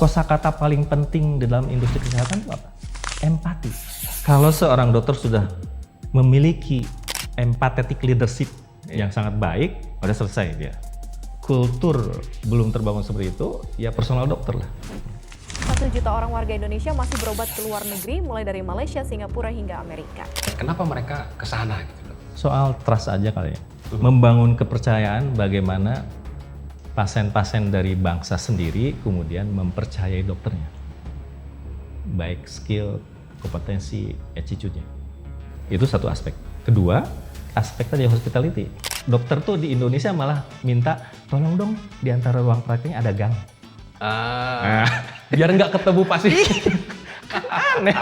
Kosakata paling penting dalam industri kesehatan itu apa? Empati. Kalau seorang dokter sudah memiliki empathetic leadership yang sangat baik, udah selesai dia. Kultur belum terbangun seperti itu, ya personal dokter lah. 1 juta orang warga Indonesia masih berobat ke luar negeri, mulai dari Malaysia, Singapura, hingga Amerika. Kenapa mereka ke sana gitu, Dok? Soal trust aja kali ya. Membangun kepercayaan bagaimana pasien-pasien dari bangsa sendiri kemudian mempercayai dokternya. Baik skill, kompetensi, attitude-nya. Itu satu aspek. Kedua, aspek tadi hospitality. Dokter tuh di Indonesia malah minta, tolong dong di antara ruang prakteknya ada gang. Biar nggak ketemu pasien. Aneh.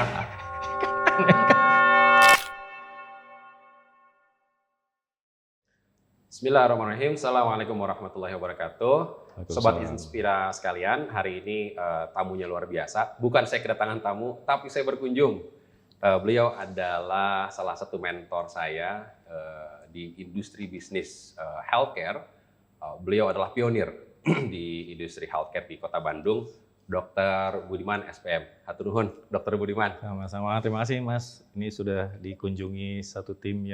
Bismillahirrahmanirrahim. Assalamualaikum warahmatullahi wabarakatuh. Sobat Inspira sekalian, hari ini tamunya luar biasa. Bukan saya kedatangan tamu, tapi saya berkunjung. Beliau adalah salah satu mentor saya di industri bisnis healthcare. Beliau adalah pionir di industri healthcare di Kota Bandung, Dr. Budiman SPM. Hatur nuhun, Dr. Budiman. Sama-sama, terima kasih Mas. Ini sudah dikunjungi satu tim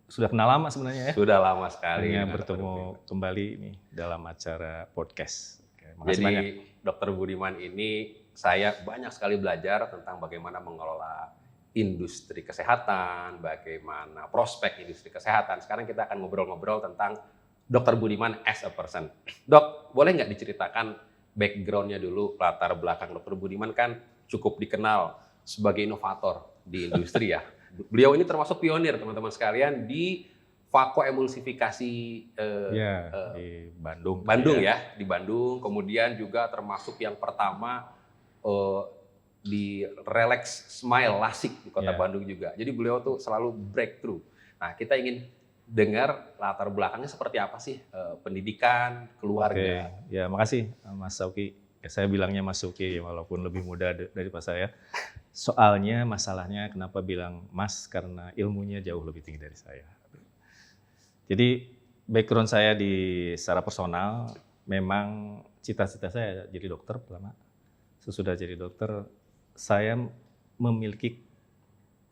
sudah kenal lama sebenarnya ya. Sudah lama sekali. Hanya bertemu kembali nih dalam acara podcast. Oke, makasih Jadi banyak. Dr. Budiman ini saya banyak sekali belajar tentang bagaimana mengelola industri kesehatan, bagaimana prospek industri kesehatan. Sekarang kita akan ngobrol-ngobrol tentang Dr. Budiman as a person. Dok, boleh nggak diceritakan background-nya dulu, latar belakang Dr. Budiman kan cukup dikenal sebagai inovator di industri ya. Beliau ini termasuk pionir teman-teman sekalian di vakoemulsifikasi di Bandung. Di Bandung. Kemudian juga termasuk yang pertama di Relax Smile Lasik di Kota Bandung juga. Jadi beliau tuh selalu breakthrough. Nah, kita ingin dengar latar belakangnya seperti apa sih, pendidikan, keluarga. Oke. Ya, makasih Mas Sauki. Ya, saya bilangnya Mas Sauki walaupun lebih muda daripada saya. Soalnya masalahnya kenapa bilang Mas, karena ilmunya jauh lebih tinggi dari saya. Jadi background saya secara personal memang cita-cita saya jadi dokter pertama. Sesudah jadi dokter saya memiliki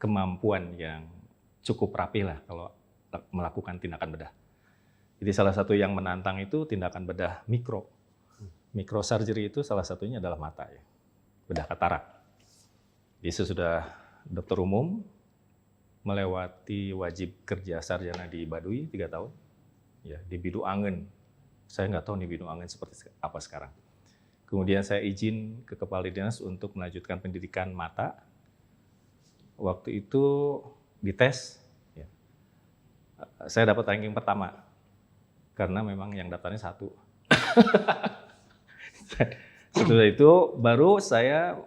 kemampuan yang cukup rapi lah kalau melakukan tindakan bedah. Jadi salah satu yang menantang itu tindakan bedah mikro. Microsurgery itu salah satunya adalah mata ya, bedah katarak. Jadi sesudah dokter umum, melewati wajib kerja sarjana di Baduy 3 tahun, ya di Bidu Angen. Saya nggak tahu nih Bidu Angen seperti apa sekarang. Kemudian saya izin ke Kepala Dinas untuk melanjutkan pendidikan mata. Waktu itu dites, ya. Saya dapat ranking pertama, karena memang yang daftarnya 1. Setelah itu baru saya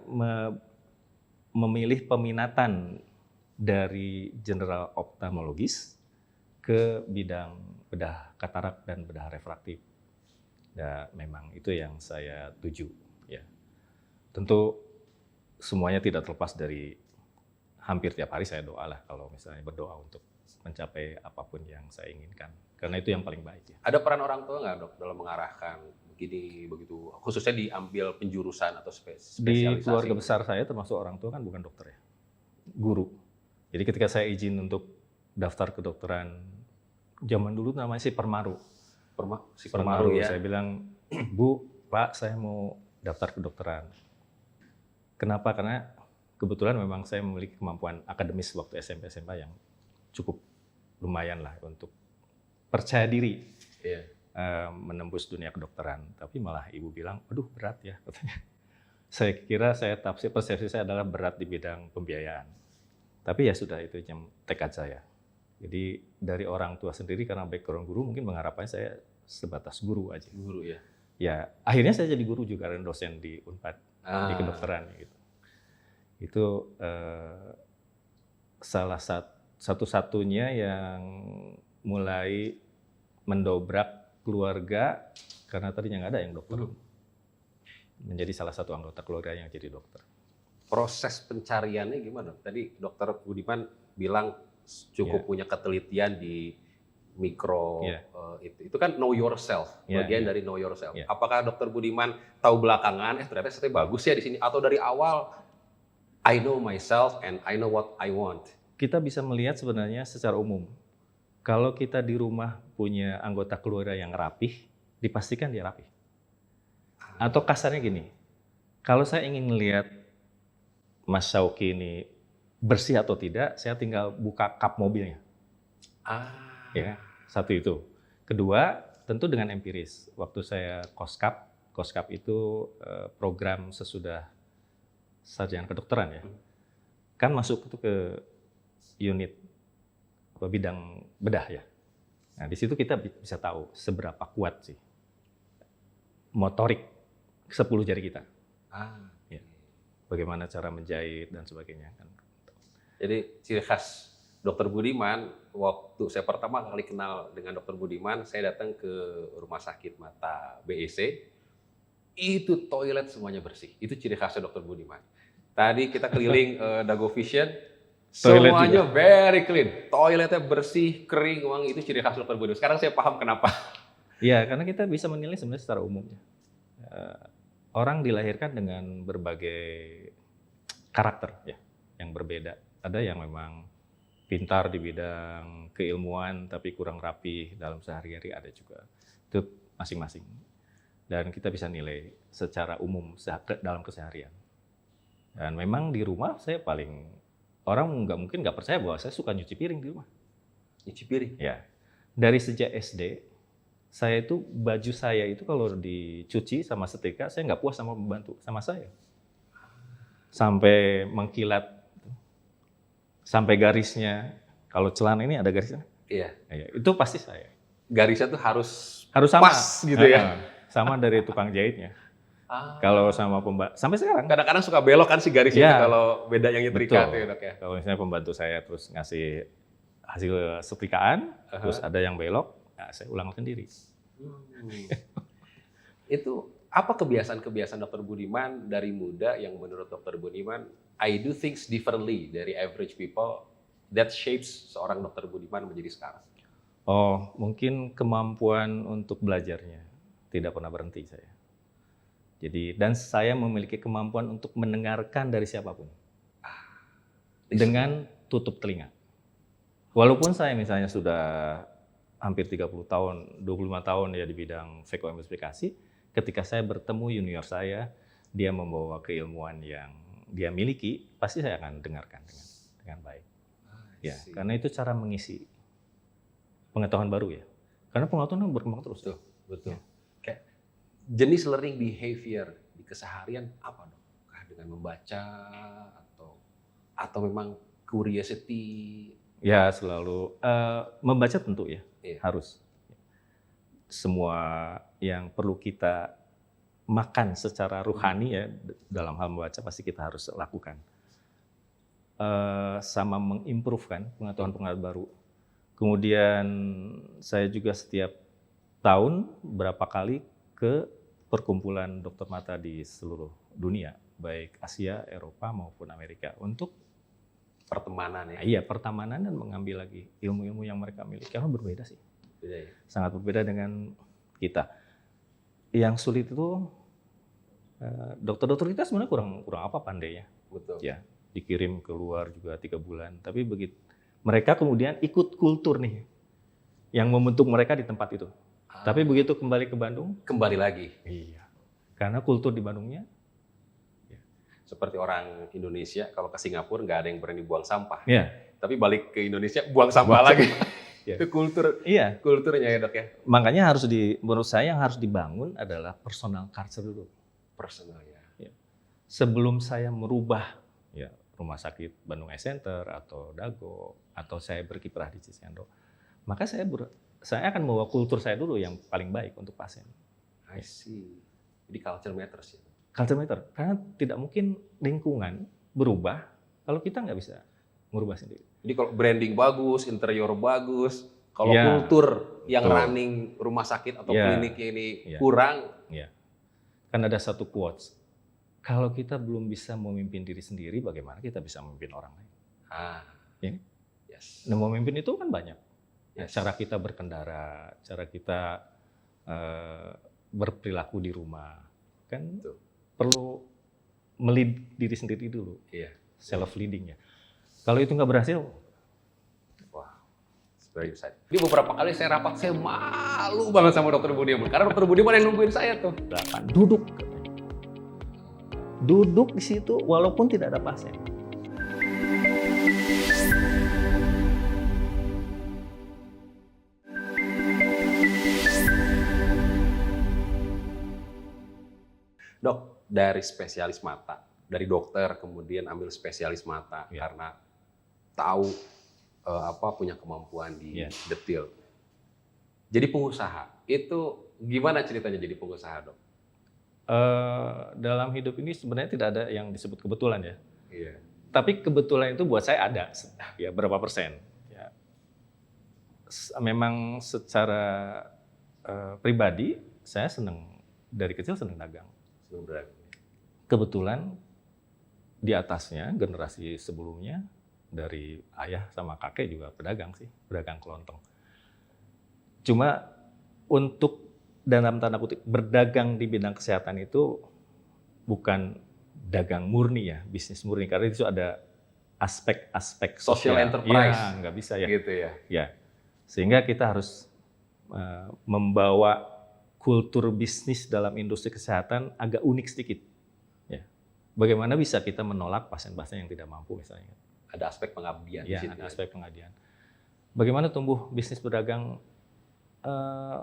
memilih peminatan dari general ophthalmologis ke bidang bedah katarak dan bedah refraktif. Ya, memang itu yang saya tuju. Ya. Tentu semuanya tidak terlepas dari hampir tiap hari saya doa lah kalau misalnya berdoa untuk mencapai apapun yang saya inginkan. Karena itu yang paling baik. Ya. Ada peran orang tua nggak, Dok, dalam mengarahkan begini begitu, khususnya diambil penjurusan atau spesialisasi? Di keluarga besar saya termasuk orang tua kan bukan dokter ya, guru. Jadi ketika saya izin untuk daftar kedokteran, zaman dulu namanya sih Permaru. Permaru ya. Saya bilang, Bu, Pak, saya mau daftar kedokteran. Kenapa? Karena kebetulan memang saya memiliki kemampuan akademis waktu SMP SMA yang cukup lumayan lah untuk percaya diri. Iya. Menembus dunia kedokteran, tapi malah ibu bilang, aduh berat ya katanya. Saya kira persepsi saya adalah berat di bidang pembiayaan. Tapi ya sudah, itu tekad saya. Jadi dari orang tua sendiri karena background guru mungkin mengharapkan saya sebatas guru aja. Guru ya. Ya akhirnya saya jadi guru juga dan dosen di Unpad di kedokteran gitu. Itu salah satu-satunya yang mulai mendobrak keluarga, karena tadinya nggak ada yang dokter, menjadi salah satu anggota keluarga yang jadi dokter. Proses pencariannya gimana? Tadi Dokter Budiman bilang cukup punya ketelitian di mikro Iya. itu kan know yourself, Iya, bagian iya. dari know yourself. Iya. Apakah Dokter Budiman tahu belakangan ternyata saya bagus ya di sini, atau dari awal I know myself and I know what I want? Kita bisa melihat sebenarnya secara umum. Kalau kita di rumah punya anggota keluarga yang rapih, dipastikan dia rapih. Atau kasarnya gini, kalau saya ingin melihat Mas Syauqi ini bersih atau tidak, saya tinggal buka kap mobilnya. Ya, satu itu. Kedua, tentu dengan empiris. Waktu saya Koskap itu program sesudah sarjana kedokteran ya. Kan masuk itu ke unit bidang bedah ya. Nah, di situ kita bisa tahu seberapa kuat sih motorik 10 jari kita. Ya. Bagaimana cara menjahit dan sebagainya kan. Jadi ciri khas Dokter Budiman, waktu saya pertama kali kenal dengan Dokter Budiman, saya datang ke rumah sakit mata BEC, itu toilet semuanya bersih. Itu ciri khasnya Dokter Budiman. Tadi kita keliling Dago Vision, Toilet semuanya very clean. Toiletnya bersih, kering, wangi, itu ciri khas Dokter Budiman. Sekarang saya paham kenapa. Iya, karena kita bisa menilai sebenarnya secara umum. Orang dilahirkan dengan berbagai karakter ya, yang berbeda. Ada yang memang pintar di bidang keilmuan tapi kurang rapi dalam sehari-hari, ada juga. Itu masing-masing. Dan kita bisa nilai secara umum dalam keseharian. Dan memang di rumah saya paling, orang mungkin nggak percaya bahwa saya suka nyuci piring di rumah. Nyuci piring. Ya, dari sejak SD, saya itu baju saya itu kalau dicuci sama setrika, saya nggak puas sama pembantu, sama saya. Sampai mengkilat, sampai garisnya, kalau celana ini ada garisnya, Iya. ya, itu pasti saya. Garisnya tuh harus Sama, pas gitu ya. Sama dari tukang jahitnya. Kalau sama pembantu, sampai sekarang. Kadang-kadang suka belok kan si garisnya Ya. tuh kalau beda yang nyetrika Betul. tuh ya, Dok ya. Kalau misalnya pembantu saya terus ngasih hasil setrikaan, terus ada yang belok, nah, saya ulang sendiri. Itu apa kebiasaan-kebiasaan Dokter Budiman dari muda yang menurut Dokter Budiman, I do things differently dari average people that shapes seorang Dokter Budiman menjadi sekarang? Oh, mungkin kemampuan untuk belajarnya tidak pernah berhenti saya. Jadi, dan saya memiliki kemampuan untuk mendengarkan dari siapapun dengan tutup telinga. Walaupun saya misalnya sudah hampir 30 tahun, 25 tahun ya di bidang investigasi, ketika saya bertemu junior saya, dia membawa keilmuan yang dia miliki, pasti saya akan dengarkan dengan baik. Ya, karena itu cara mengisi pengetahuan baru ya. Karena pengetahuan berkembang terus. Betul. Kayak jenis learning behavior di keseharian apa dong? Dengan membaca atau memang curiosity? Ya, selalu membaca tentu ya, harus. Semua yang perlu kita makan secara ruhani ya dalam hal membaca pasti kita harus lakukan. Sama mengimprovekan pengetahuan-pengetahuan baru. Kemudian saya juga setiap tahun berapa kali ke perkumpulan dokter mata di seluruh dunia, baik Asia, Eropa maupun Amerika, untuk pertemanan ya. Iya, pertemanan dan mengambil lagi ilmu-ilmu yang mereka miliki. Karena berbeda sih. Beda ya? Sangat berbeda dengan kita. Yang sulit itu dokter-dokter kita sebenarnya kurang apa pandainya. Betul. Ya, dikirim keluar juga 3 bulan. Tapi begitu mereka kemudian ikut kultur nih yang membentuk mereka di tempat itu. Tapi begitu kembali ke Bandung, kembali lagi. Iya. Karena kultur di Bandungnya seperti orang Indonesia kalau ke Singapura nggak ada yang berani buang sampah. Iya. Tapi balik ke Indonesia buang sampah lagi. Iya. Itu Iya. kulturnya ya, Dok ya. Makanya menurut saya yang harus dibangun adalah personal culture dulu. Personal ya. Sebelum saya merubah ya rumah sakit Bandung Eye Center atau Dago atau saya berkiprah di Cisendo, maka saya akan membawa kultur saya dulu yang paling baik untuk pasien. I see. Jadi culture matters ya. Culture matter, karena tidak mungkin lingkungan berubah kalau kita nggak bisa merubah sendiri. Jadi kalau branding bagus, interior bagus, kalau Ya, kultur yang betul. running rumah sakit atau Ya, kliniknya ini ya. kurang, Kan ada satu quotes, kalau kita belum bisa memimpin diri sendiri, bagaimana kita bisa memimpin orang lain? ah, Ya. yes. Nah, memimpin itu kan banyak. Yes. Cara kita berkendara, cara kita berperilaku di rumah, kan Betul. perlu melid diri sendiri dulu, Iya. self leading ya. Kalau itu nggak berhasil, Wah, very excited. Ini beberapa kali saya rapat, saya malu banget sama Dokter Budiman. Karena Dokter Budiman yang nungguin saya tuh. silakan duduk. Duduk di situ walaupun tidak ada pasien. Dok, dari spesialis mata, dari dokter kemudian ambil spesialis mata Ya. karena tahu punya kemampuan di Ya. detail. Jadi pengusaha, itu gimana ceritanya jadi pengusaha, Dok? Dalam hidup ini sebenarnya tidak ada yang disebut kebetulan ya. Iya. Tapi kebetulan itu buat saya ada, ya berapa persen. Ya. Memang secara pribadi saya senang dari kecil senang dagang. Sebenarnya. Kebetulan di atasnya generasi sebelumnya dari ayah sama kakek juga pedagang sih, pedagang kelontong. Cuma untuk dalam tanda kutip berdagang di bidang kesehatan itu bukan dagang murni ya, bisnis murni karena itu ada aspek-aspek Social sosial. enterprise. Ya, nggak bisa ya. Gitu ya. Ya, sehingga kita harus membawa kultur bisnis dalam industri kesehatan agak unik sedikit. Ya, bagaimana bisa kita menolak pasien-pasien yang tidak mampu misalnya? Ada aspek pengabdian Ya, di situ. ada aspek pengabdian. Bagaimana tumbuh bisnis berdagang?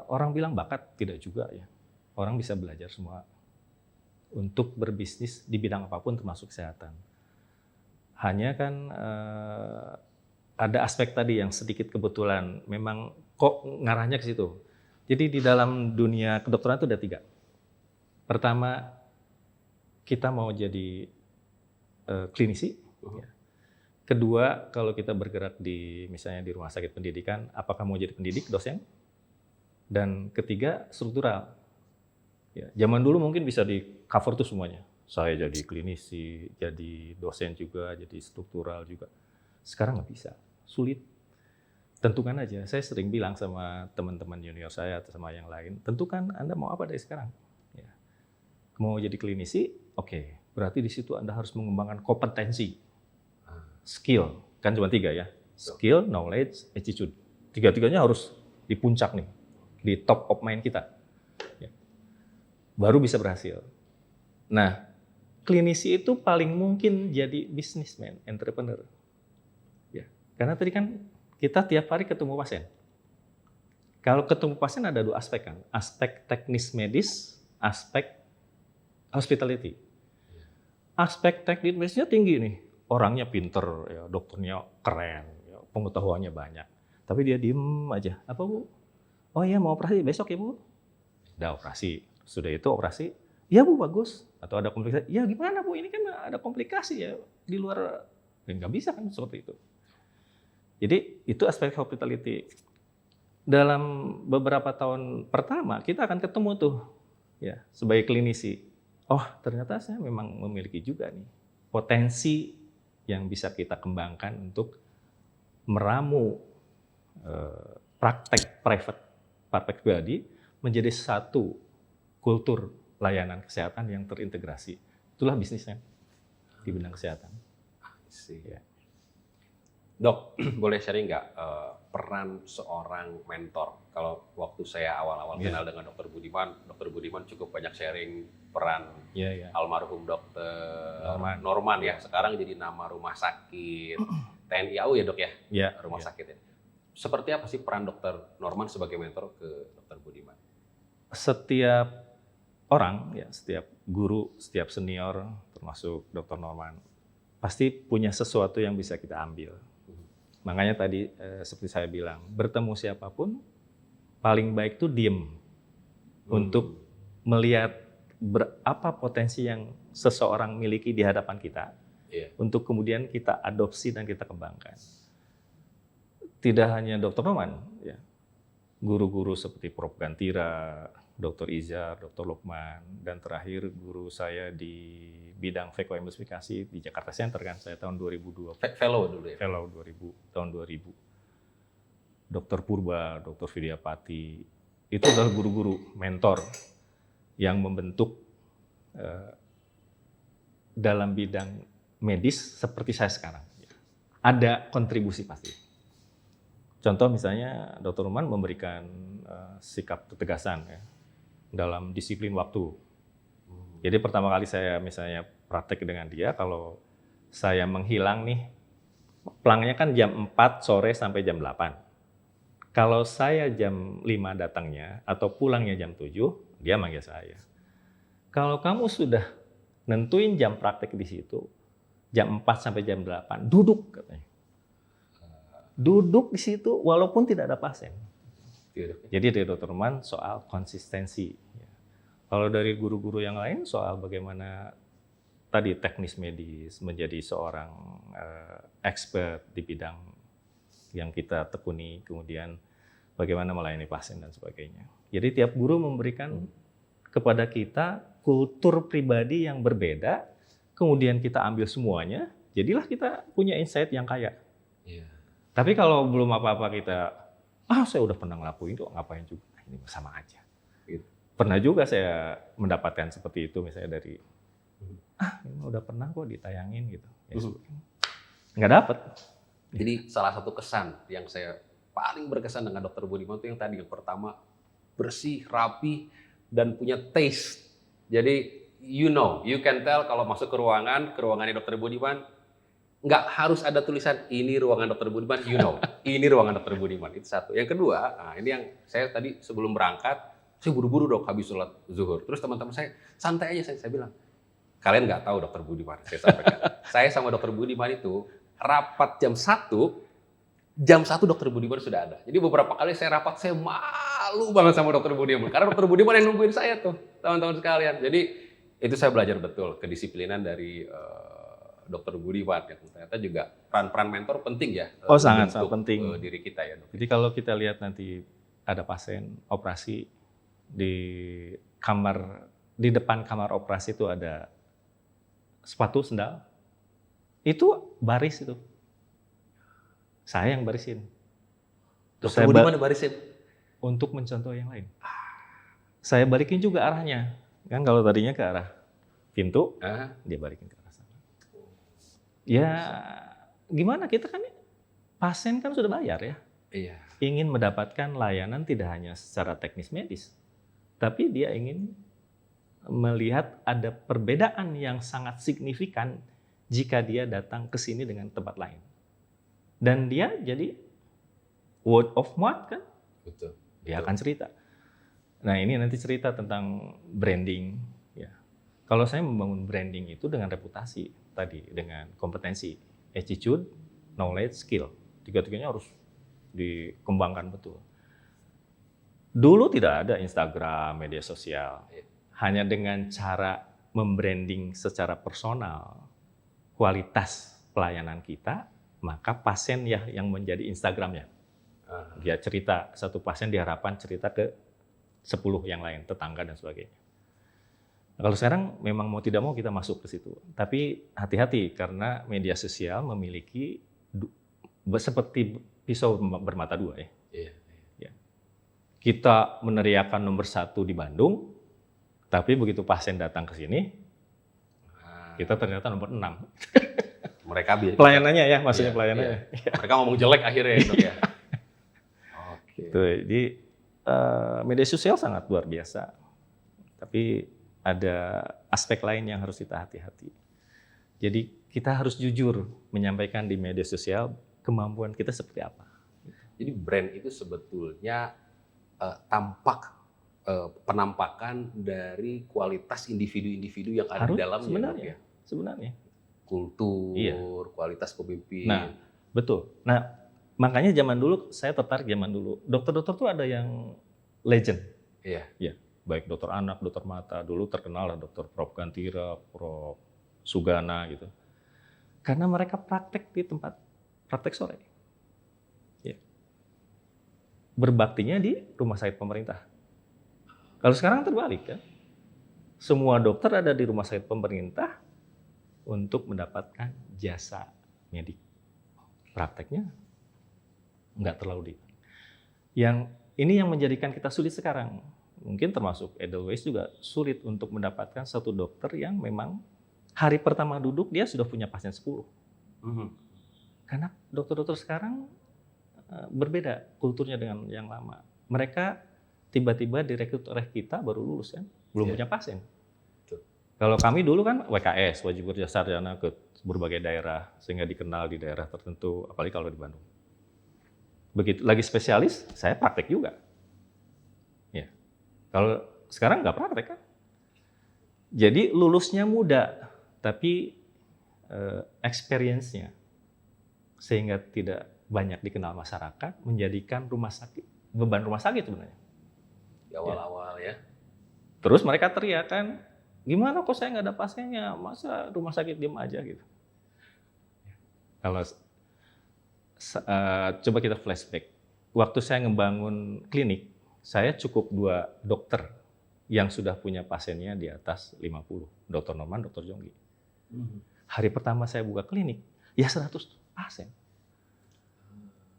Orang bilang bakat, tidak juga ya. Orang bisa belajar semua untuk berbisnis di bidang apapun termasuk kesehatan. Hanya kan ada aspek tadi yang sedikit kebetulan. Memang kok ngarahnya ke situ. Jadi di dalam dunia kedokteran itu ada 3. Pertama, kita mau jadi klinisi. Ya. Kedua, kalau kita bergerak di misalnya di rumah sakit pendidikan, apakah mau jadi pendidik, dosen? Dan ketiga, struktural. Ya, zaman dulu mungkin bisa di cover tuh semuanya. Saya jadi klinisi, jadi dosen juga, jadi struktural juga. Sekarang nggak bisa, sulit. Tentukan aja. Saya sering bilang sama teman-teman junior saya atau sama yang lain, tentukan Anda mau apa dari sekarang. Ya. Mau jadi klinisi, oke. Berarti di situ Anda harus mengembangkan kompetensi, skill. Kan cuma 3 ya. Skill, knowledge, attitude. 3-tiganya harus di puncak nih, di top of mind kita. Ya. Baru bisa berhasil. Nah, klinisi itu paling mungkin jadi businessman, entrepreneur. Ya. Karena tadi kan kita tiap hari ketemu pasien. Kalau ketemu pasien ada 2 aspek kan, aspek teknis medis, aspek hospitality. Aspek teknis medisnya tinggi nih, orangnya pinter, ya, dokternya keren, ya, pengetahuannya banyak. Tapi dia diem aja. Apa Bu? Oh iya mau operasi besok ya Bu? Udah operasi. Sudah itu operasi, ya Bu bagus. Atau ada komplikasi, ya gimana Bu ini kan ada komplikasi ya di luar. Dan nggak bisa kan seperti itu. Jadi itu aspek hospitality. Dalam beberapa tahun pertama kita akan ketemu tuh ya sebagai klinisi. Oh ternyata saya memang memiliki juga nih potensi yang bisa kita kembangkan untuk meramu praktek pribadi menjadi satu kultur layanan kesehatan yang terintegrasi. Itulah bisnisnya di bidang kesehatan. Ya. Dok, boleh sharing nggak peran seorang mentor? Kalau waktu saya awal-awal kenal dengan Dokter Budiman cukup banyak sharing peran almarhum Dokter Norman ya. Sekarang jadi nama rumah sakit TNI AU ya Dok ya? Rumah sakit ya. Seperti apa sih peran Dokter Norman sebagai mentor ke Dokter Budiman? Setiap orang, ya, setiap guru, setiap senior, termasuk Dokter Norman, pasti punya sesuatu yang bisa kita ambil. Makanya tadi seperti saya bilang, bertemu siapapun paling baik tuh diem untuk melihat apa potensi yang seseorang miliki di hadapan kita, untuk kemudian kita adopsi dan kita kembangkan. Tidak hanya Dr. Norman, ya, guru-guru seperti Prof. Gantira, Dr. Izar, Dr. Lukman, dan terakhir guru saya di bidang investigasi di Jakarta Center kan, saya tahun 2002. Fellow dulu ya? Fellow tahun 2000. Dr. Purba, Dr. Vidyapati, itu adalah guru-guru, mentor yang membentuk dalam bidang medis seperti saya sekarang. Ada kontribusi pasti. Contoh misalnya Dr. Ruman memberikan sikap ketegasan ya, dalam disiplin waktu. Jadi pertama kali saya misalnya praktek dengan dia, kalau saya menghilang nih, pelangnya kan jam 4 sore sampai jam 8. Kalau saya jam 5 datangnya atau pulangnya jam 7, dia manggil saya. Kalau kamu sudah nentuin jam praktek di situ, jam 4 sampai jam 8, duduk katanya. Duduk di situ walaupun tidak ada pasien. Jadi dari Dr. Ruman soal konsistensi. Kalau dari guru-guru yang lain soal bagaimana tadi teknis medis, menjadi seorang expert di bidang yang kita tekuni, kemudian bagaimana melayani pasien dan sebagainya. Jadi tiap guru memberikan kepada kita kultur pribadi yang berbeda, kemudian kita ambil semuanya, jadilah kita punya insight yang kaya. Iya. Tapi kalau belum apa-apa kita, saya udah pernah ngelakuin itu, ngapain juga, ini sama aja. Gitu. Pernah juga saya mendapatkan seperti itu, misalnya dari, ini udah pernah kok ditayangin gitu. Ya, nggak dapet. Jadi salah satu kesan yang saya paling berkesan dengan Dr. Budiman itu yang tadi, yang pertama bersih, rapi, dan punya taste. Jadi you can tell kalau masuk ke ruangannya Dr. Budiman, nggak harus ada tulisan ini ruangan Dr. Budiman, ini ruangan Dr. Budiman. Itu satu. Yang kedua, nah ini yang saya tadi sebelum berangkat, saya buru-buru dok habis sholat zuhur. Terus teman-teman saya santai aja, saya bilang, kalian nggak tahu Dr. Budiman, saya sampaikan. Saya sama Dr. Budiman itu rapat jam 1 Dr. Budiman sudah ada. Jadi beberapa kali saya rapat, saya malu banget sama Dr. Budiman. Karena Dr. Budiman yang nungguin saya tuh, teman-teman sekalian. Jadi itu saya belajar betul kedisiplinan dari Dr. Budiman. Ya. Ternyata juga peran-peran mentor penting ya. Sangat penting. Diri kita ya dok. Jadi kalau kita lihat nanti ada pasien operasi di depan kamar operasi itu ada sepatu, sendal. Itu baris itu. Saya yang barisin. Terus Dr. Budiman barisin? Untuk mencontoh yang lain. Saya balikin juga arahnya. Kan kalau tadinya ke arah pintu, dia balikin ke arah sana. Ya gimana, kita kan pasien kan sudah bayar ya. Iya. Ingin mendapatkan layanan tidak hanya secara teknis medis, tapi dia ingin melihat ada perbedaan yang sangat signifikan jika dia datang ke sini dengan tempat lain. Dan dia jadi word of mouth kan? Betul. Dia akan cerita. Nah ini nanti cerita tentang branding. Ya. Kalau saya membangun branding itu dengan reputasi tadi, dengan kompetensi, attitude, knowledge, skill. Tiga-tiganya harus dikembangkan betul. Dulu tidak ada Instagram, media sosial. Hanya dengan cara membranding secara personal, kualitas pelayanan kita, maka pasien ya yang menjadi Instagramnya. Dia cerita, satu pasien diharapkan cerita ke 10 yang lain, tetangga dan sebagainya. Nah, kalau sekarang memang mau tidak mau kita masuk ke situ. Tapi hati-hati karena media sosial memiliki seperti pisau bermata dua ya. Ya. Kita meneriakan nomor 1 di Bandung, tapi begitu pasien datang ke sini, kita ternyata nomor 6. Mereka pelayanannya ya, maksudnya pelayanannya. Iya. Mereka ngomong jelek akhirnya ya, dok ya. Oke. Jadi media sosial sangat luar biasa, tapi ada aspek lain yang harus kita hati-hati. Jadi kita harus jujur menyampaikan di media sosial kemampuan kita seperti apa. Jadi brand itu sebetulnya penampakan dari kualitas individu-individu yang ada di dalamnya. Sebenarnya. Kultur, kualitas pemimpin. Nah, betul. Nah, makanya zaman dulu saya tertarik zaman dulu. Dokter-dokter tuh ada yang legend. Iya. Ya, baik dokter anak, dokter mata. Dulu terkenal lah dokter Prof. Gantira, Prof. Sugana gitu. Karena mereka praktek di tempat praktek sore. Ya. Berbaktinya di rumah sakit pemerintah. Kalau sekarang terbalik kan. Semua dokter ada di rumah sakit pemerintah untuk mendapatkan jasa medik. Prakteknya nggak terlalu di. Yang ini yang menjadikan kita sulit sekarang. Mungkin termasuk Edelweiss juga sulit untuk mendapatkan satu dokter yang memang hari pertama duduk dia sudah punya pasien 10. Karena dokter-dokter sekarang berbeda kulturnya dengan yang lama. Mereka tiba-tiba direkrut oleh kita baru lulus kan, belum punya pasien. Betul. Kalau kami dulu kan WKS, wajib kerja sarjana ke berbagai daerah sehingga dikenal di daerah tertentu, apalagi kalau di Bandung. Begitu lagi spesialis, saya praktek juga. Ya. Kalau sekarang nggak praktek kan. Jadi lulusnya muda, tapi experience-nya sehingga tidak banyak dikenal masyarakat, menjadikan rumah sakit beban rumah sakit sebenarnya. Di awal-awal ya. Terus mereka teriak kan, gimana kok saya nggak ada pasiennya, masa rumah sakit diem aja gitu. Kalau coba kita flashback, waktu saya ngebangun klinik, saya cukup 2 dokter yang sudah punya pasiennya di atas 50, Dr. Norman, Dr. Jonggi. Hari pertama saya buka klinik, ya 100 pasien.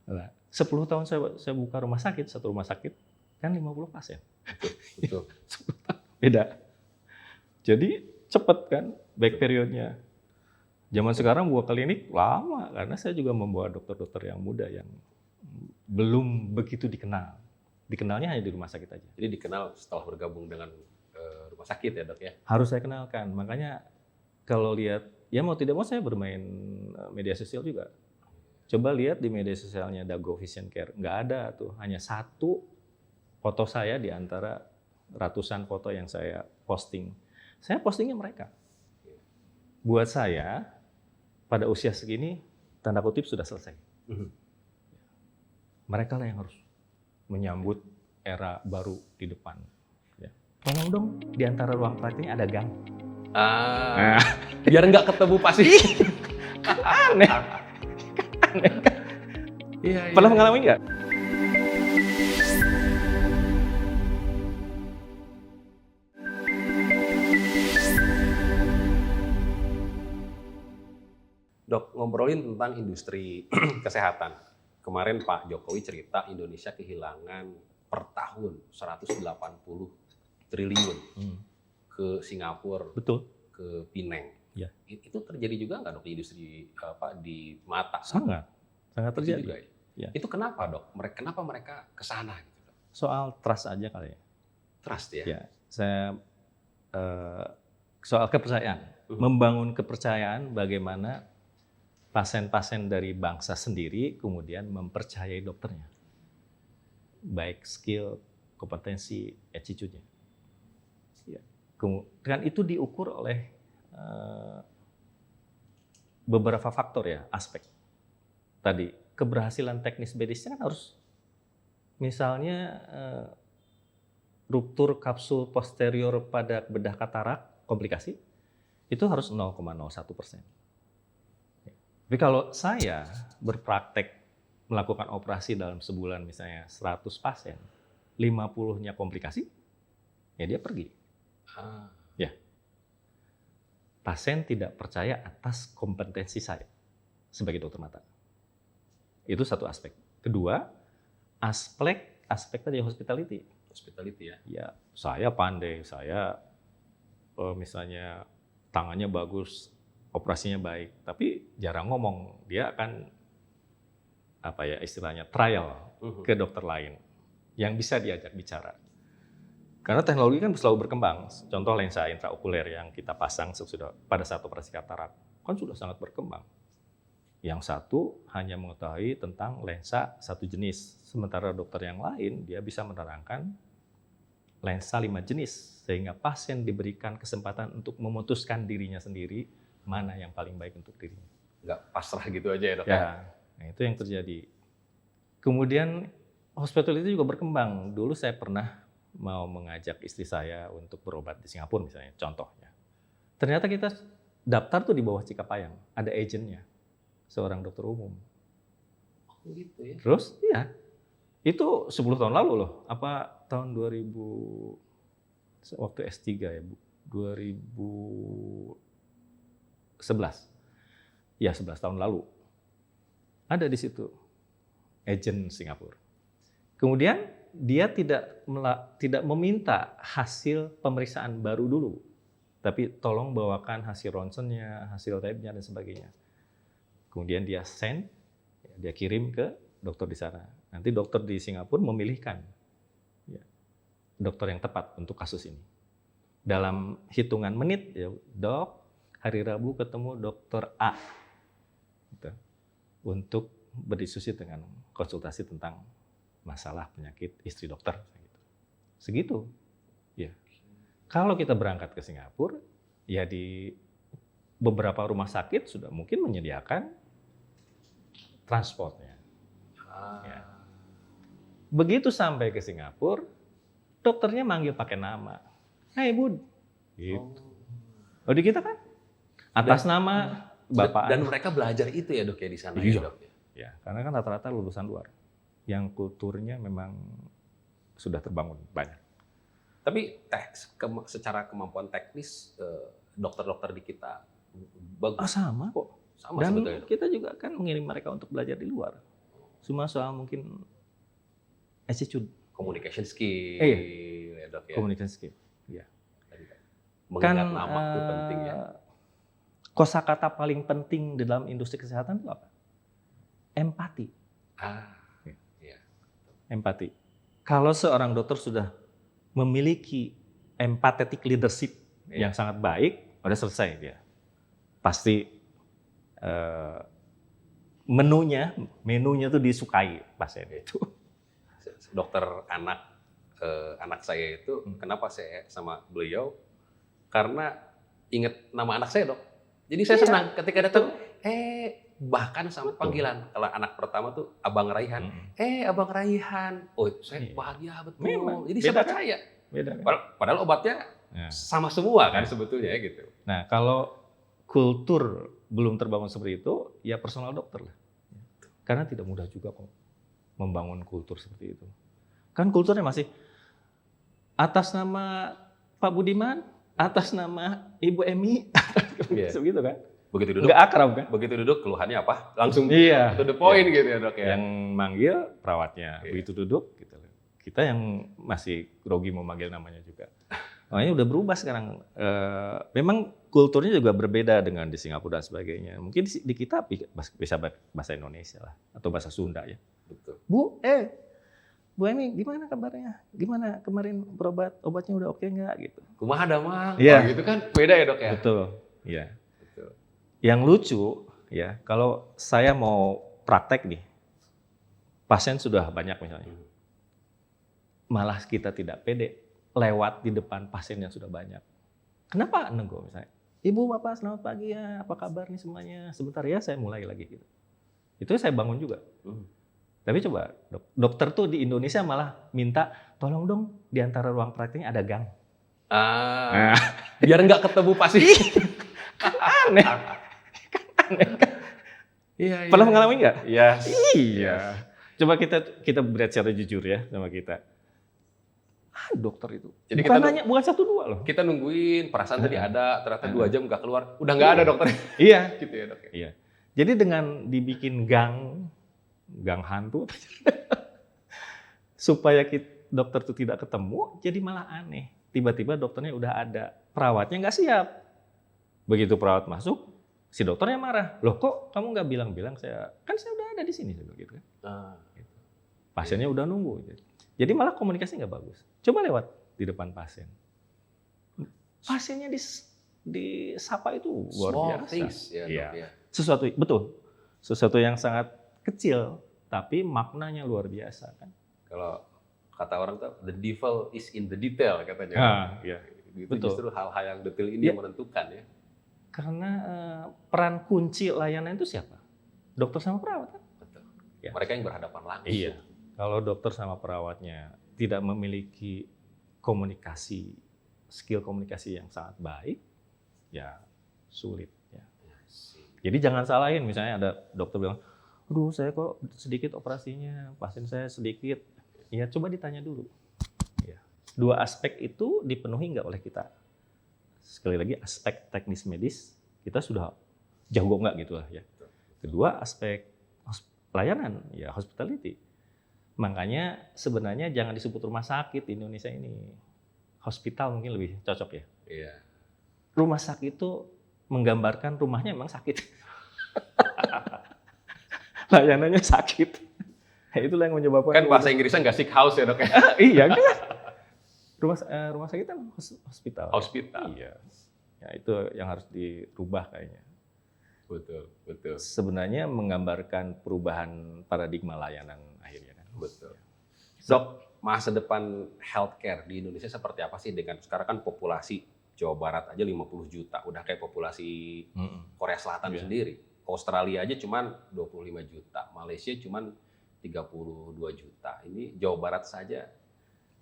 Nah, 10 tahun saya buka rumah sakit, satu rumah sakit, kan 50 pasien. Betul. Beda. Jadi cepet kan back periodnya. Zaman sekarang buka klinik lama karena saya juga membawa dokter-dokter yang muda yang belum begitu dikenal. Dikenalnya hanya di rumah sakit aja. Jadi dikenal setelah bergabung dengan rumah sakit ya dok ya? Harus saya kenalkan. Makanya kalau lihat, ya mau tidak mau saya bermain media sosial juga. Coba lihat di media sosialnya Dago Vision Care. Nggak ada tuh, hanya 1 foto saya di antara ratusan foto yang saya posting. Saya postingnya mereka. Buat saya, pada usia segini, tanda kutip sudah selesai. Mereka lah yang harus menyambut era baru di depan. Ya. Tolong dong, di antara ruang prakteknya ada gang. Biar nggak ketemu pasien. Aneh. Aneh kan? Iya. Pernah mengalami nggak? Dok, ngobrolin tentang industri kesehatan. Kemarin Pak Jokowi cerita Indonesia kehilangan per tahun 180 triliun ke Singapura, Betul. ke Pineng. Ya. Itu terjadi juga nggak dok di industri di mata? Sangat terjadi. Juga, ya? Ya. Itu kenapa dok? Kenapa mereka ke sana? Gitu, dok? Soal trust aja kali ya. Trust ya? Ya, saya soal kepercayaan, membangun kepercayaan bagaimana pasien-pasien dari bangsa sendiri kemudian mempercayai dokternya, baik skill, kompetensi, attitude-nya. Ya. Kemudian itu diukur oleh beberapa faktor ya, aspek. Tadi keberhasilan teknis medisnya kan harus, misalnya ruptur kapsul posterior pada bedah katarak, komplikasi, itu harus 0,01%. Tapi kalau saya berpraktek melakukan operasi dalam sebulan misalnya 100 pasien, 50-nya komplikasi, ya dia pergi. Ya. Pasien tidak percaya atas kompetensi saya sebagai dokter mata. Itu satu aspek. Kedua, aspek tadi hospitality. Hospitality ya? Ya, saya pandai, saya misalnya tangannya bagus, operasinya baik, tapi jarang ngomong. Dia akan apa ya istilahnya trial ke dokter lain yang bisa diajak bicara. Karena teknologi kan selalu berkembang. Contoh lensa intraokuler yang kita pasang sudah pada saat operasi katarak kan sudah sangat berkembang. Yang satu hanya mengetahui tentang lensa satu jenis, sementara dokter yang lain dia bisa menerangkan lensa 5 jenis sehingga pasien diberikan kesempatan untuk memutuskan dirinya sendiri mana yang paling baik untuk dirinya. Nggak pasrah gitu aja ya dok? Ya, nah itu yang terjadi. Kemudian hospital itu juga berkembang. Dulu saya pernah mau mengajak istri saya untuk berobat di Singapura misalnya, contohnya. Ternyata kita daftar tuh di bawah Cikapayang, ada agennya, seorang dokter umum. Oh gitu ya? Terus, ya, itu 10 tahun lalu loh, apa tahun 2000, waktu S3 ya, 2011. Ya, 11 tahun lalu. Ada di situ, agen Singapura. Kemudian dia tidak meminta hasil pemeriksaan baru dulu, tapi tolong bawakan hasil ronsennya, hasil labnya dan sebagainya. Kemudian dia send, dia kirim ke dokter di sana. Nanti dokter di Singapura memilihkan dokter yang tepat untuk kasus ini. Dalam hitungan menit, ya, dok, hari Rabu ketemu dokter A, gitu, untuk berdiskusi dengan konsultasi tentang masalah penyakit istri dokter. Segitu. Ya. Kalau kita berangkat ke Singapura, ya di beberapa rumah sakit sudah mungkin menyediakan transportnya. Ya. Begitu sampai ke Singapura, dokternya manggil pakai nama. Hai Bud. Gitu. Oh di kita kan atas nama bapak. Dan mereka belajar itu ya dok ya di sana. Iya. Ya, dok? Ya, karena kan rata-rata lulusan luar yang kulturnya memang sudah terbangun banyak. Tapi secara kemampuan teknis dokter-dokter di kita bagus. Sama kok. Sama Dan sebetulnya, dok. kita juga kan mengirim mereka untuk belajar di luar. Cuma soal mungkin attitude, Communication skill, ya, dok ya. communication skill. Ya. Mengingat nama itu penting ya. Kosakata paling penting di dalam industri kesehatan itu apa? Empati. Empati. Kalau seorang dokter sudah memiliki empathetic leadership yang sangat baik, udah selesai dia. Pasti menunya tuh disukai pasien itu. Dokter anak saya itu, kenapa saya sama beliau? Karena ingat nama anak saya, dok. Jadi saya senang ketika datang, bahkan sampai panggilan. Kalau anak pertama tuh Abang Raihan. Abang Raihan. Oh, saya bahagia betul. Memang. Jadi Beda saya kan? percaya. Beda kan? Padahal obatnya sama semua kan sebetulnya gitu. Nah, kalau kultur belum terbangun seperti itu, ya personal dokter lah. Karena tidak mudah juga kok membangun kultur seperti itu. Kan kulturnya masih atas nama Pak Budiman, atas nama Ibu Emi, begitu kan? Begitu duduk. Nggak akrab kan? Begitu duduk keluhannya apa? Langsung Iya. to the point gitu ya, dok ya. Yang manggil perawatnya, begitu duduk gitu. Kita yang masih grogi mau manggil namanya juga. Makanya udah berubah sekarang. Memang kulturnya juga berbeda dengan di Singapura dan sebagainya. Mungkin di kita bisa bahasa Indonesia lah atau bahasa Sunda ya. Betul. Bu Emi gimana kabarnya? Gimana kemarin berobat? Obatnya udah oke nggak gitu? Kumaha damang? Iya. Oh, gitu kan beda ya, dok ya. Betul. Iya. Betul. Yang lucu ya, kalau saya mau praktek nih, pasien sudah banyak misalnya. Malah kita tidak pede lewat di depan pasien yang sudah banyak. Kenapa nego misalnya? Ibu, Bapak, selamat pagi ya. Apa kabar nih semuanya? Sebentar ya, saya mulai lagi gitu. Itu saya bangun juga. Tapi coba, dokter tuh di Indonesia malah minta, tolong dong di antara ruang prakteknya ada gang. Biar nggak ketemu pasien. Aneh. Iya. Pernah mengalami nggak? Iya. Iya. Coba kita berat secara jujur ya sama kita. Dokter itu. Jadi bukan 1 2 loh. Kita nungguin perasaan tadi ada, ternyata 2 jam nggak keluar, udah nggak ada dokter. Iya. Gitu ya, dok. Iya. Jadi dengan dibikin gang hantu supaya dokter itu tidak ketemu, jadi malah aneh. Tiba-tiba dokternya udah ada, perawatnya nggak siap. Begitu perawat masuk, si dokternya marah. Loh kok kamu nggak bilang-bilang saya udah ada di sini gitu kan. Gitu. Pasiennya udah nunggu. Jadi malah komunikasi nggak bagus. Coba lewat di depan pasien. Pasiennya disapa itu luar biasa. Ya. Sesuatu yang sangat kecil, tapi maknanya luar biasa kan. Kalau kata orang tuh, the devil is in the detail katanya. Iya. Itu Betul. justru hal-hal yang detail ini yang menentukan ya. Karena peran kunci layanan itu siapa? Dokter sama perawat kan? Betul. Ya. Mereka yang berhadapan langsung. Iya. Kalau dokter sama perawatnya tidak memiliki skill komunikasi yang sangat baik, ya sulit. Ya. Jadi jangan salahin, misalnya ada dokter bilang, aduh saya kok sedikit operasinya, pasien saya sedikit. Ya coba ditanya dulu. Ya. 2 aspek itu dipenuhi nggak oleh kita? Sekali lagi aspek teknis medis, kita sudah jago nggak gitu lah ya. Kedua aspek layanan, ya hospitality. Makanya sebenarnya jangan disebut rumah sakit di Indonesia ini. Hospital mungkin lebih cocok ya. Iya. Rumah sakit itu menggambarkan rumahnya memang sakit. Layanannya sakit. Itulah yang menyebabkan. Kan bahasa Inggrisnya nggak sick house ya dok ya? Iya kan? Rumah sakit kan hospital. Hospital. Iya. Ya itu yang harus dirubah kayaknya. Betul, betul. Sebenarnya menggambarkan perubahan paradigma layanan akhirnya kan. Betul. Dok, masa depan healthcare di Indonesia seperti apa sih dengan sekarang kan populasi Jawa Barat aja 50 juta, udah kayak populasi Korea Selatan Iya. sendiri. Australia aja cuman 25 juta, Malaysia cuman 32 juta. Ini Jawa Barat saja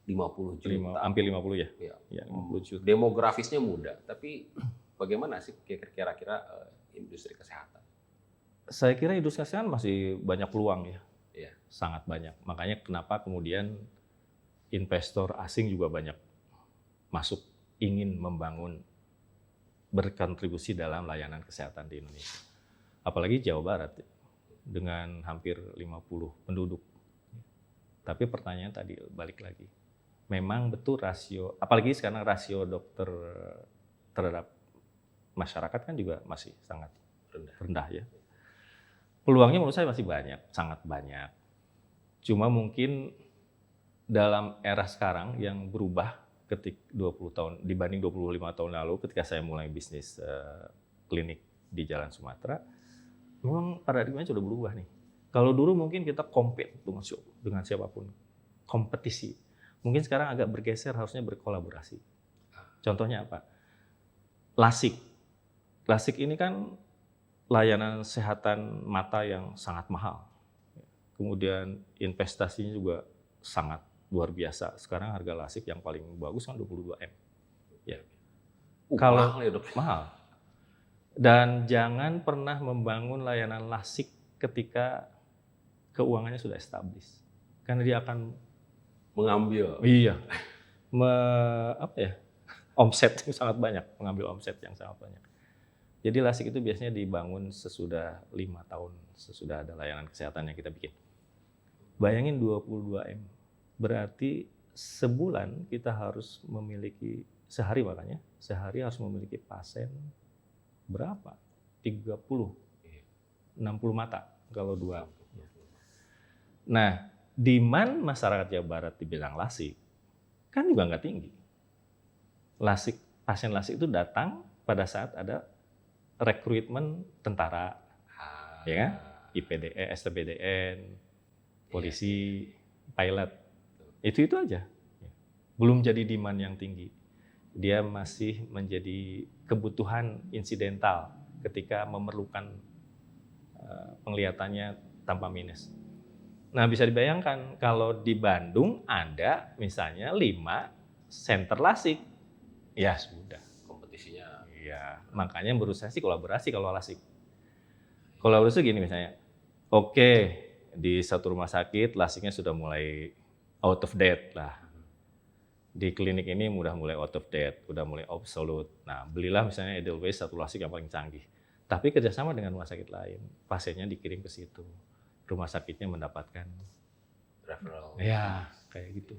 50 juta. Hampir 50 ya? Ya. Ya, 50 juta. Demografisnya muda, tapi bagaimana sih kira-kira industri kesehatan? Saya kira industri kesehatan masih banyak peluang ya. Iya. Sangat banyak. Makanya kenapa kemudian investor asing juga banyak masuk ingin membangun berkontribusi dalam layanan kesehatan di Indonesia. Apalagi Jawa Barat dengan hampir 50 penduduk. Tapi pertanyaan tadi balik lagi. Memang betul rasio, apalagi sekarang rasio dokter terhadap masyarakat kan juga masih sangat rendah ya. Peluangnya menurut saya masih banyak, sangat banyak. Cuma mungkin dalam era sekarang yang berubah ketika 20 tahun dibanding 25 tahun lalu ketika saya mulai bisnis klinik di Jalan Sumatera, memang paradigmanya sudah berubah nih. Kalau dulu mungkin kita compete dengan siapapun, kompetisi. Mungkin sekarang agak bergeser, harusnya berkolaborasi. Contohnya apa? LASIK. LASIK ini kan layanan kesehatan mata yang sangat mahal. Kemudian investasinya juga sangat luar biasa. Sekarang harga LASIK yang paling bagus kan 22M. Ya. Kalau mahal ya dok? Mahal. Dan jangan pernah membangun layanan LASIK ketika keuangannya sudah established. Karena dia akan Mengambil. Iya. Omset itu sangat banyak, mengambil omset yang sangat banyak. Jadi LASIK itu biasanya dibangun sesudah 5 tahun, sesudah ada layanan kesehatan yang kita bikin. Bayangin 22M. Berarti sebulan kita harus memiliki, sehari harus memiliki pasien berapa? 30, 60 mata kalau 2. Nah, demand masyarakat Jawa Barat dibilang LASIK kan juga nggak tinggi. Pasien LASIK itu datang pada saat ada rekrutmen tentara, ya kan? IPDN, STBDN, polisi, pilot, itu aja. Belum jadi demand yang tinggi. Dia masih menjadi kebutuhan insidental ketika memerlukan penglihatannya tanpa minus. Nah, bisa dibayangkan kalau di Bandung ada misalnya 5 center LASIK, ya sudah. Kompetisinya. Iya, makanya menurut saya sih kolaborasi kalau LASIK. Kolaborasi gini misalnya, oke, di satu rumah sakit LASIKnya sudah mulai out of date lah. Di klinik ini udah mulai out of date, udah mulai obsolete. Nah, belilah misalnya Edelweiss satu LASIK yang paling canggih. Tapi kerjasama dengan rumah sakit lain, pasiennya dikirim ke situ. Rumah sakitnya mendapatkan referral. Ya, kayak gitu.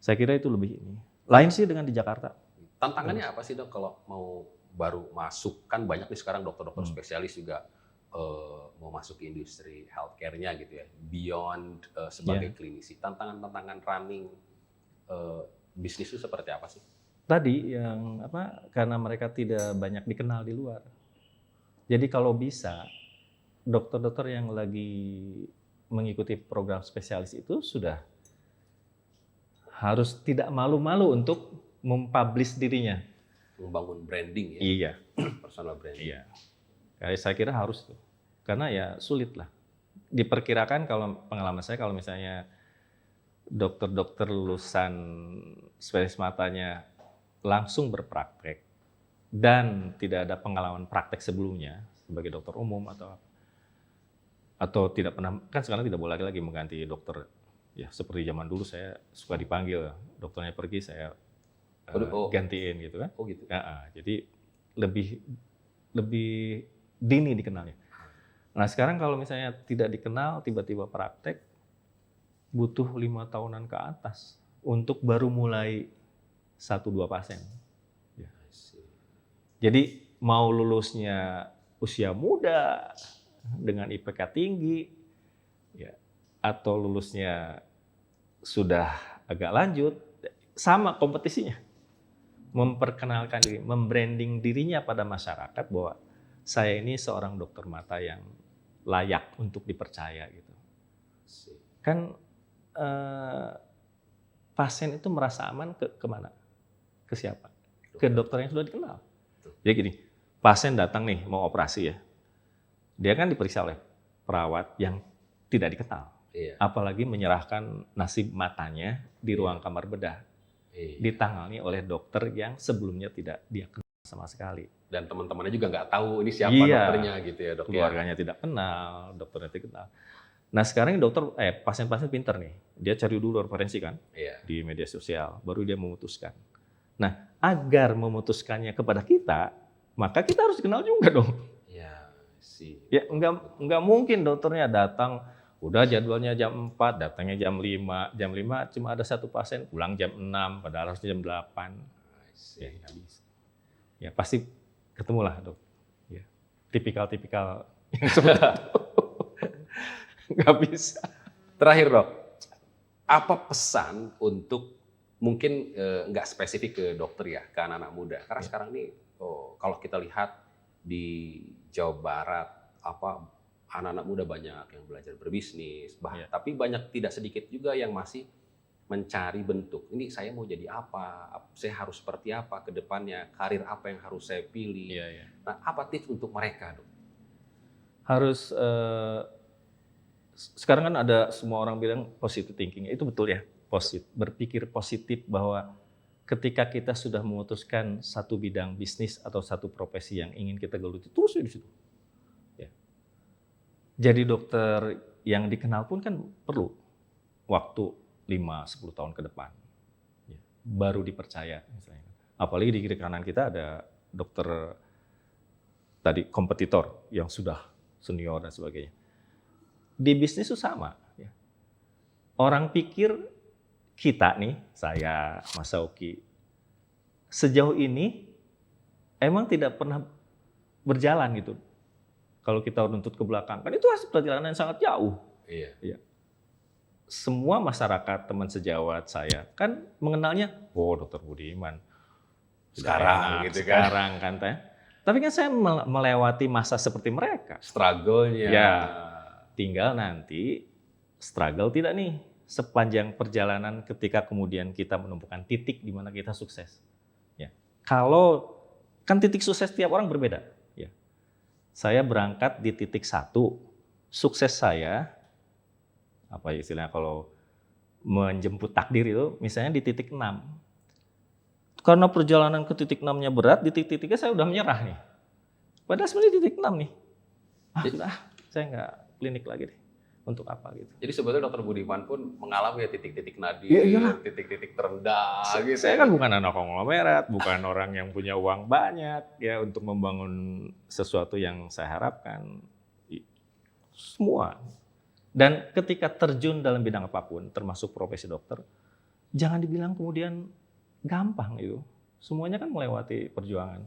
Saya kira itu lebih ini. Lain sih dengan di Jakarta. Tantangannya apa sih dok kalau mau baru masuk? Kan banyak nih sekarang dokter-dokter spesialis juga mau masuk ke industri healthcare-nya gitu ya. Beyond sebagai klinisi. Tantangan-tantangan running bisnis itu seperti apa sih? Tadi yang karena mereka tidak banyak dikenal di luar. Jadi kalau bisa dokter-dokter yang lagi mengikuti program spesialis itu sudah harus tidak malu-malu untuk mempublish dirinya. Membangun branding ya? Iya. Personal branding. Iya. Saya kira harus tuh. Karena ya sulit lah. Diperkirakan kalau pengalaman saya kalau misalnya dokter-dokter lulusan spesialis matanya langsung berpraktek dan tidak ada pengalaman praktek sebelumnya sebagai dokter umum atau tidak pernah, kan sekarang tidak boleh lagi mengganti dokter ya seperti zaman dulu saya suka dipanggil dokternya pergi saya gantiin gitu kan. Oh gitu. Jadi lebih dini dikenalnya. Nah sekarang kalau misalnya tidak dikenal tiba-tiba praktek butuh 5 tahunan ke atas untuk baru mulai 1-2 pasien. Ya. Jadi mau lulusnya usia muda dengan IPK tinggi, ya, atau lulusnya sudah agak lanjut, sama kompetisinya. Memperkenalkan diri, membranding dirinya pada masyarakat bahwa saya ini seorang dokter mata yang layak untuk dipercaya gitu. Kan pasien itu merasa aman kemana? Ke siapa? Ke dokter yang sudah dikenal. Jadi gini, pasien datang nih mau operasi ya, dia kan diperiksa oleh perawat yang tidak dikenal. Iya. Apalagi menyerahkan nasib matanya di ruang kamar bedah. Iya. Ditangani oleh dokter yang sebelumnya tidak dia kenal sama sekali. Dan teman-temannya juga nggak tahu ini siapa Iya. dokternya gitu ya, Dok. Keluarganya tidak kenal, dokternya tidak kenal. Nah sekarang pasien-pasien pinter nih, dia cari dulu referensi kan Iya. di media sosial, baru dia memutuskan. Nah agar memutuskannya kepada kita, maka kita harus kenal juga dong. Iya, sih. Ya nggak mungkin dokternya datang, udah jadwalnya jam 4, datangnya jam 5. Jam 5 cuma ada satu pasien, pulang jam 6, padahal harusnya jam 8. Ya nggak bisa. Ya pasti ketemulah dok. Ya, tipikal-tipikal yang seperti itu. Nggak bisa. Terakhir Dok, apa pesan untuk mungkin nggak spesifik ke dokter ya, ke anak-anak muda? Karena sekarang nih, kalau kita lihat di Jawa Barat, anak-anak muda banyak yang belajar berbisnis, tapi banyak tidak sedikit juga yang masih mencari bentuk. Ini saya mau jadi apa? Saya harus seperti apa ke depannya? Karir apa yang harus saya pilih? Nah, apa tips untuk mereka, Dok? Harus sekarang kan ada semua orang bilang positive thinking, itu betul ya, berpikir positif bahwa ketika kita sudah memutuskan satu bidang bisnis atau satu profesi yang ingin kita geluti, terus di situ. Ya. Jadi dokter yang dikenal pun kan perlu waktu 5-10 tahun ke depan, ya, baru dipercaya misalnya. Apalagi di kiri kanan kita ada dokter tadi kompetitor yang sudah senior dan sebagainya. Di bisnis itu sama. Ya. Orang pikir kita nih, saya, Mas Sauki, sejauh ini emang tidak pernah berjalan gitu. Kalau kita runtut ke belakang, kan itu hasil perjalanan yang sangat jauh. Iya. Ya. Semua masyarakat, teman sejawat saya, kan mengenalnya, Dokter Budiman. Sekarang gitu kan. Sekarang kan. Tapi kan saya melewati masa seperti mereka. Struggle-nya. Ya. Tinggal nanti struggle tidak nih sepanjang perjalanan ketika kemudian kita menemukan titik di mana kita sukses. Ya. Kalau kan titik sukses tiap orang berbeda. Ya. Saya berangkat di titik 1, sukses saya, apa istilahnya kalau menjemput takdir itu, misalnya di titik 6. Karena perjalanan ke titik 6-nya berat, di titik 3 saya udah menyerah nih. Padahal sebenarnya di titik 6 nih. Sudah, saya nggak klinik lagi deh. Untuk apa gitu. Jadi sebetulnya Dokter Budiman pun mengalami ya titik-titik nadir, titik-titik terendah gitu. Saya kan bukan anak konglomerat, bukan orang yang punya uang banyak ya untuk membangun sesuatu yang saya harapkan. Semua. Dan ketika terjun dalam bidang apapun, termasuk profesi dokter, jangan dibilang kemudian gampang itu. Semuanya kan melewati perjuangan.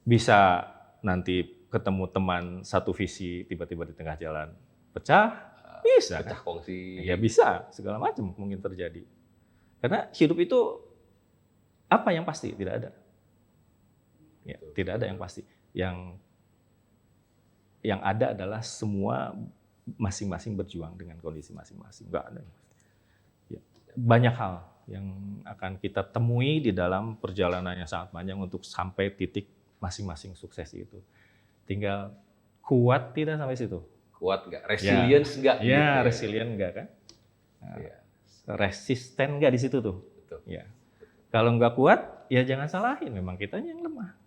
Bisa nanti ketemu teman satu visi, tiba-tiba di tengah jalan pecah, bisa pecah kongsi. Ya bisa, segala macam mungkin terjadi. Karena hidup itu apa yang pasti? Tidak ada. Ya, tidak ada yang pasti. Yang ada adalah semua masing-masing berjuang dengan kondisi masing-masing. Enggak ada. Ya, banyak hal yang akan kita temui di dalam perjalanan yang sangat panjang untuk sampai titik masing-masing sukses itu. Tinggal kuat tidak sampai situ. Kuat nggak? Resilience nggak? Ya, gitu, resilient nggak kan? Nah, resisten nggak di situ tuh? Betul. Ya. Kalau nggak kuat, ya jangan salahin. Memang kitanya yang lemah.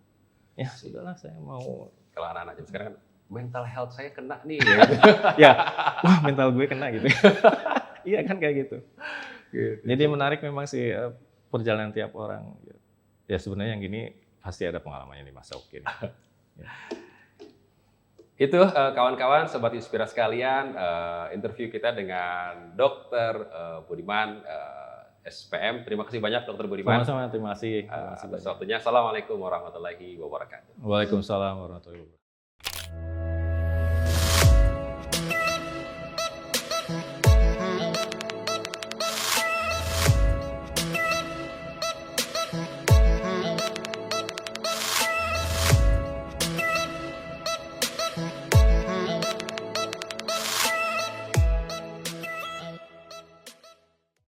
Ya sudahlah, saya mau. Kalau anak-anak jam sekarang kan mental health saya kena nih. Ya, wah mental gue kena gitu. Iya kan kayak gitu. Jadi menarik memang sih perjalanan tiap orang. Ya sebenarnya yang gini pasti ada pengalamannya di masa ini. Ya. Itu kawan-kawan, sobat inspirasi sekalian, interview kita dengan Dr. Budiman, SPM. Terima kasih banyak Dr. Budiman. Sama-sama, terima kasih. Atas waktunya. Assalamualaikum warahmatullahi wabarakatuh. Waalaikumsalam warahmatullahi wabarakatuh.